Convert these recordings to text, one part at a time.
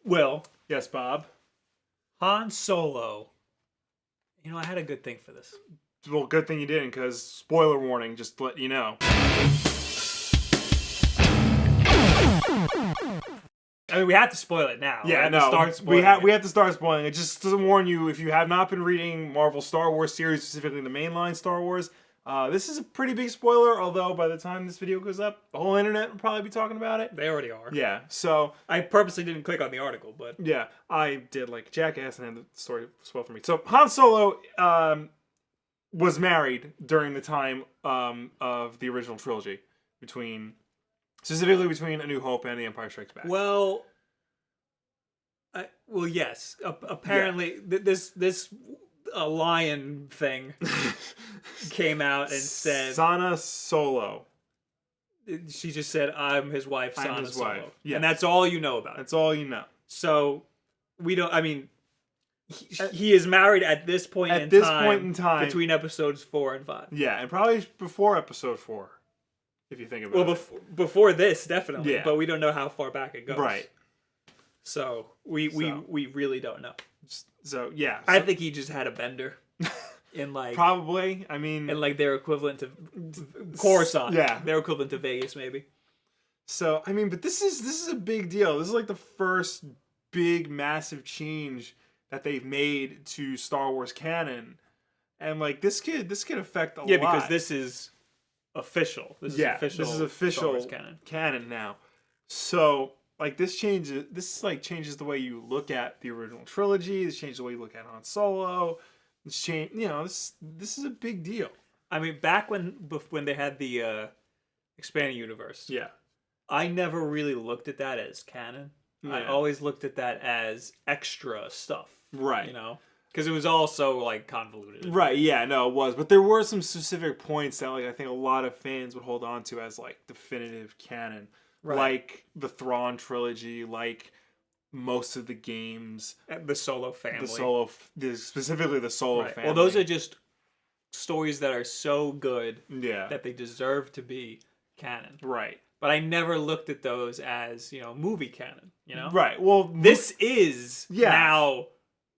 Will, Yes, Bob. Han Solo. You know, I had a good thing for this. Well, good thing you didn't, because spoiler warning, just to let you know. I mean, we have to spoil it now. Yeah, we have to start spoiling we it. have to start spoiling it. Just to warn you, if you have not been reading Marvel Star Wars series, specifically the mainline Star Wars, this is a pretty big spoiler. Although by the time this video goes up, the whole internet will probably be talking about it. They already are. Yeah. So I purposely didn't click on the article, but yeah, I did like a jackass and had the story spoiled for me. So Han Solo was married during the time of the original trilogy, specifically between A New Hope and The Empire Strikes Back. well, yes. Apparently, this lion thing came out and said Sana Solo. she just said, "I'm his wife, I'm Sana his Solo," wife. Yes. and that's all you know about it. That's all you know. So we don't. I mean, he is married at this point. At this point in time, between episodes 4 and 5. Yeah, and probably before episode 4, if you think about it. Well, before this, definitely. Yeah. But we don't know how far back it goes. Right. So we really don't know. So yeah, I think he just had a bender in like probably. I mean, in like their equivalent to Coruscant. Yeah. Their equivalent to Vegas, maybe. so I mean, but this is a big deal. This is like the first big, massive change that they've made to Star Wars canon, and like this could affect a lot. Yeah, because this is official. This is official. This is Star official Wars canon. canon now. So like this changes the way you look at the original trilogy. This changes the way you look at Han Solo. This this is a big deal. I mean, back when they had the expanded universe, Yeah. I never really looked at that as canon. I Yeah. always looked at that as extra stuff. Right. You know? Because it was all so, like, convoluted. Right, yeah, no, it was. But there were some specific points that like I think a lot of fans would hold on to as like definitive canon. Right. Like the Thrawn trilogy, like most of the games. And the Solo family. Specifically the Solo Right. family. Well, those are just stories that are so good yeah. that they deserve to be canon. Right. But I never looked at those as, movie canon, Right. Well, This is Yeah. now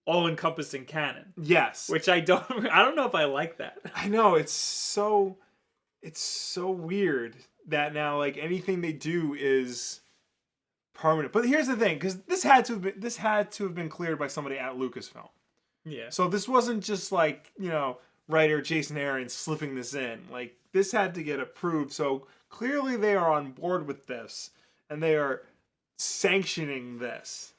all-encompassing canon. yes. Which I don't know if I like that. I know it's so weird that now like anything they do is permanent. But here's the thing, because this had to have been cleared by somebody at Lucasfilm. Yeah. So this wasn't just like writer Jason Aaron slipping this in. Like this had to get approved. So clearly they are on board with this and they are sanctioning this.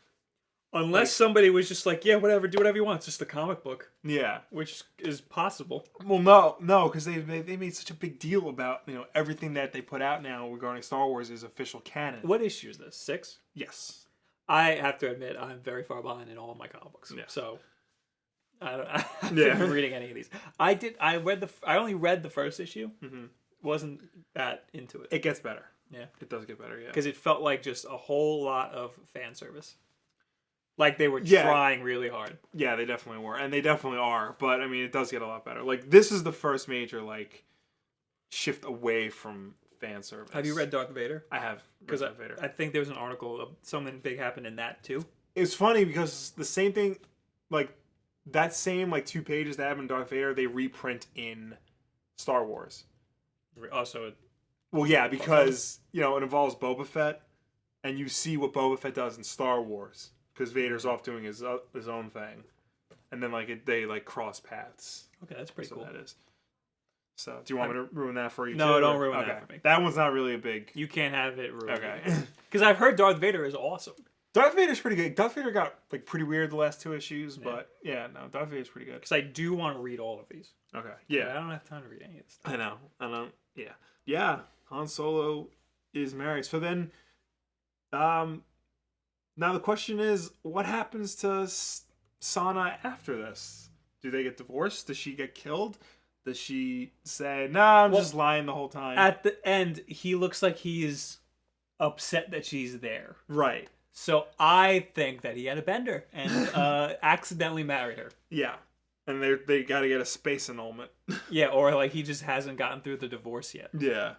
Unless somebody was just like, yeah, whatever, do whatever you want. It's just a comic book, Yeah. which is possible. Well, no, because they made such a big deal about everything that they put out now regarding Star Wars is official canon. What issue is this? 6? Yes. I have to admit, I'm very far behind in all of my comic books. Yeah. So I haven't Yeah. been reading any of these. I only read the first issue. Mm-hmm. Wasn't that into it. It gets better. Yeah. It does get better. Yeah. Because it felt like just a whole lot of fan service. Like they were Yeah. trying really hard. Yeah, they definitely were, and they definitely are. But I mean, it does get a lot better. Like this is the first major like shift away from fan service. Have you read Darth Vader? I have. Because Darth Vader. I think there was an article of something big happened in that too. It's funny because the same thing, like that same like 2 pages that have in Darth Vader, they reprint in Star Wars. Also, Well, yeah, because it involves Boba Fett, and you see what Boba Fett does in Star Wars because Vader's off doing his own thing, and then they cross paths. okay, that's pretty cool. That is. So, do you want me to ruin that for you? No, too, don't or- ruin okay. that for me. That one's not really a big. You can't have it ruined. Okay. Because I've heard Darth Vader is awesome. Darth Vader's pretty good. Darth Vader got pretty weird the last 2 issues, but yeah, no, Darth Vader's pretty good. Because I do want to read all of these. Okay. But Yeah. I don't have time to read any of this stuff. I know. Yeah. Yeah. Han Solo is married. So then, now the question is, what happens to Sana after this? Do they get divorced? Does she get killed? Does she say, "Nah, I'm just lying the whole time"? At the end, he looks like he's upset that she's there. Right. So I think that he had a bender and accidentally married her. Yeah. And they got to get a space annulment. Yeah, or like he just hasn't gotten through the divorce yet. Yeah.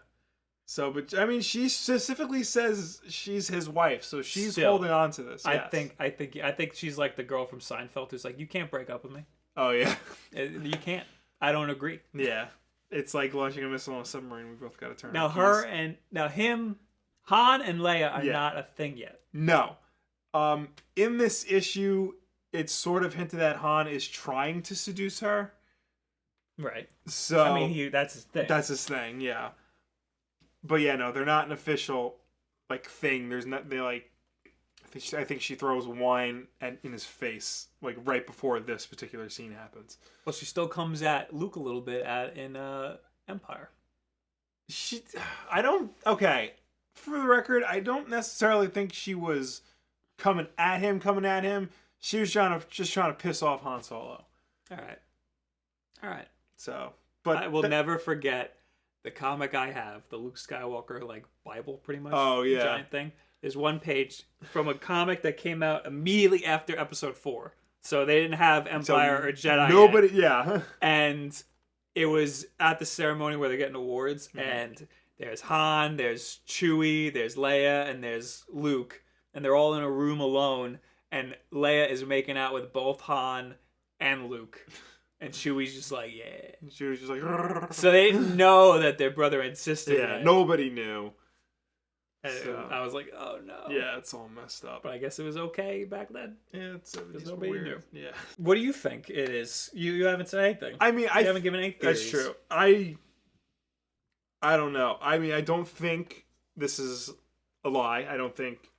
So, but I mean, she specifically says she's his wife, so she's Still, holding on to this. Yes. I think she's like the girl from Seinfeld who's like, you can't break up with me. Oh yeah. You can't. I don't agree. Yeah. It's like launching a missile on a submarine. We both got to turn. Now Han and Leia are not a thing yet. No. In this issue, it's sort of hinted that Han is trying to seduce her. Right. So I mean, that's his thing. That's his thing, yeah. But yeah, no, they're not an official like thing. There's not. They like. I think she throws wine in his face like right before this particular scene happens. Well, she still comes at Luke a little bit in Empire. I don't. Okay, for the record, I don't necessarily think she was coming at him. She was just trying to piss off Han Solo. All right. So, but I will never forget the comic I have, the Luke Skywalker like Bible, pretty much. Oh yeah, giant thing. There's one page from a comic that came out immediately after Episode 4, so they didn't have Empire or Jedi. Nobody, yet. Yeah. And it was at the ceremony where they're getting awards, and there's Han, there's Chewie, there's Leia, and there's Luke, and they're all in a room alone, and Leia is making out with both Han and Luke. And Chewie's just like, yeah. And she was just like... So they didn't know that their brother insisted. Yeah, nobody knew. And I was like, oh no. Yeah, it's all messed up. But I guess it was okay back then. Yeah, it's nobody weird. knew. Yeah. What do you think it is? You haven't said anything. I mean, you haven't given any theories. That's true. I don't know. I mean, I don't think this is a lie. I don't think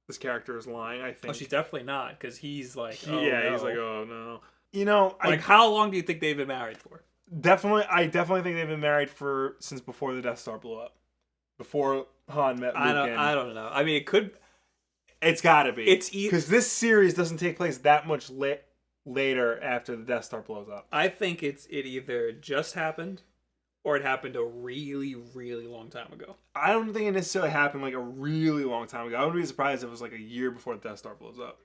this character is lying. I think. Oh, she's definitely not, because he's like, he's like, oh no. You know, how long do you think they've been married for? I definitely think they've been married since before the Death Star blew up. Before Han met Luke. I don't know. I mean, it could. It's got to be. It's because this series doesn't take place that much later after the Death Star blows up. I think it either just happened, or it happened a really, really long time ago. I don't think it necessarily happened like a really long time ago. I wouldn't be surprised if it was like a year before the Death Star blows up.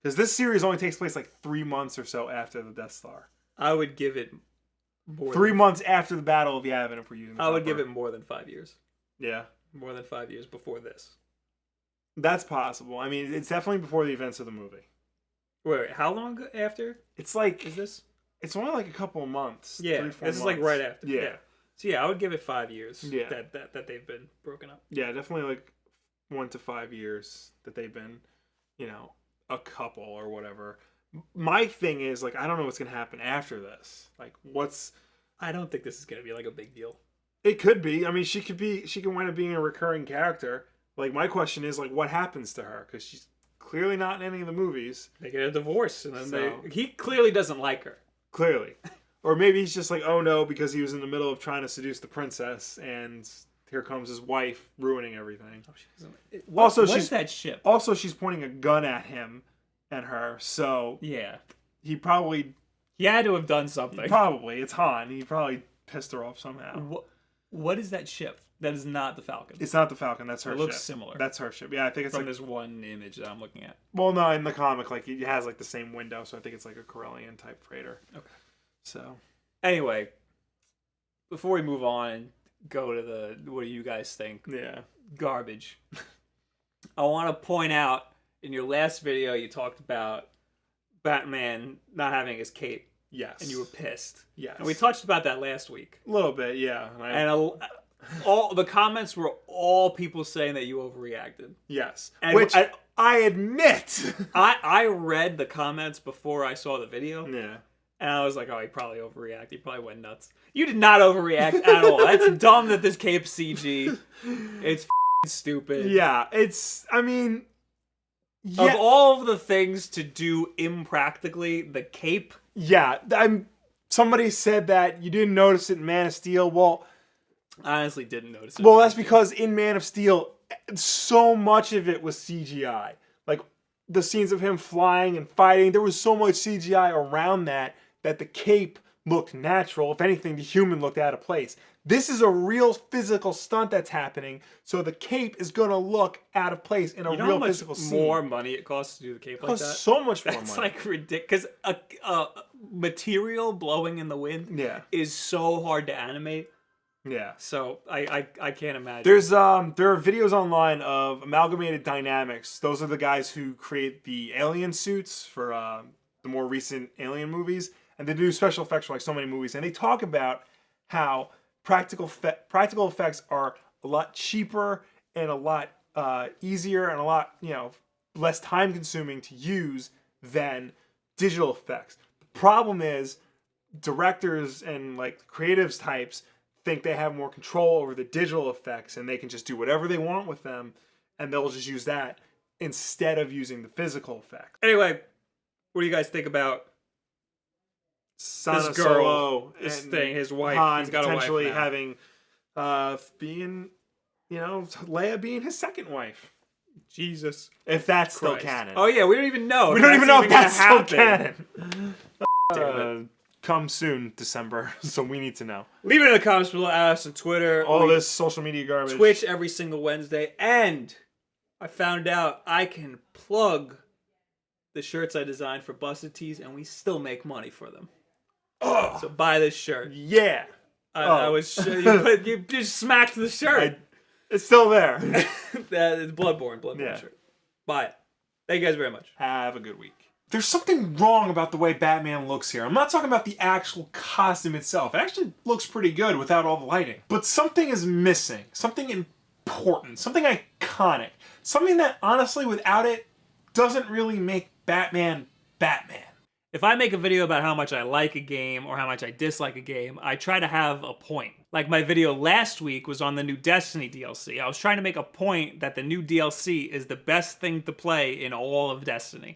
Because this series only takes place like 3 months or so after the Death Star. I would give it more 3 months after the Battle of Yavin, if we're using. I would give it more than 5 years. Yeah, more than 5 years before this. That's possible. I mean, it's definitely before the events of the movie. Wait, how long after? It's like is this? It's only like a couple of months. Yeah, 3-4 this months. is like right after. Yeah. So yeah, I would give it 5 years. Yeah. That they've been broken up. Yeah, definitely like 1 to 5 years that they've been, a couple or whatever. My thing is like I don't know what's gonna happen after this. Like I don't think this is gonna be like a big deal. It could be. I mean, she can wind up being a recurring character. Like my question is like what happens to her because she's clearly not in any of the movies. They get a divorce and then he clearly doesn't like her. Clearly. Or maybe he's just like, oh no, because he was in the middle of trying to seduce the princess and here comes his wife ruining everything. What is that ship? Also, she's pointing a gun at him and her, so yeah, he had to have done something. Probably, it's Han. He probably pissed her off somehow. What is that ship? That is not the Falcon. It's not the Falcon. That's her ship. It looks similar. That's her ship. Yeah, I think it's from this one image that I'm looking at. Well, no, in the comic, like it has like the same window, so I think it's like a Corellian type freighter. Okay. So, anyway, before we move on and go to the what do you guys think? Yeah. Garbage. I want to point out in your last video you talked about Batman not having his cape. Yes. And you were pissed. Yes. And we touched about that last week. A little bit, yeah. And all the comments were all people saying that you overreacted. Yes. And which I admit. I read the comments before I saw the video. Yeah. And I was like, oh, he probably overreacted. He probably went nuts. You did not overreact at all. That's dumb that this cape's CG. It's stupid. Yeah, I mean... Yeah. Of all of the things to do impractically, the cape... Yeah, somebody said that you didn't notice it in Man of Steel. Well... I honestly didn't notice it. Well, that's because in Man of Steel, so much of it was CGI. Like, the scenes of him flying and fighting, there was so much CGI around that the cape looked natural. If anything, the human looked out of place. This is a real physical stunt that's happening, so the cape is going to look out of place in a real physical scene. More money it costs to do the cape like that? It costs so much more money. That's like ridiculous. Because a material blowing in the wind is so hard to animate. Yeah. So I can't imagine. There's there are videos online of Amalgamated Dynamics. Those are the guys who create the alien suits for the more recent Alien movies, and they do special effects for like so many movies. And they talk about how practical effects are a lot cheaper and a lot easier and a lot less time consuming to use than digital effects. The problem is directors and like creatives types think they have more control over the digital effects and they can just do whatever they want with them, and they'll just use that instead of using the physical effects. Anyway, what do you guys think about Sana this girl, Solo, this and thing, his wife? Han He's got a wife potentially now. having being Leia being his second wife, Jesus, if that's still Christ. canon. Oh yeah, we don't even know. We don't even know if gonna that's still happen. canon. Damn it. Come soon, December. So we need to know. Leave it in the comments below. Add us on Twitter. All this social media garbage. Twitch every single Wednesday. And I found out I can plug the shirts I designed for Busted Tees, and we still make money for them. Oh, So buy this shirt. yeah. I was you just smacked the shirt. It's still there. It's Bloodborne Yeah. shirt. Buy it. Thank you guys very much. Have a good week. There's something wrong about the way Batman looks here. I'm not talking about the actual costume itself. It actually looks pretty good without all the lighting. But something is missing. Something important. Something iconic. Something that, honestly, without it, doesn't really make Batman Batman. If I make a video about how much I like a game or how much I dislike a game, I try to have a point. Like my video last week was on the new Destiny DLC. I was trying to make a point that the new DLC is the best thing to play in all of Destiny.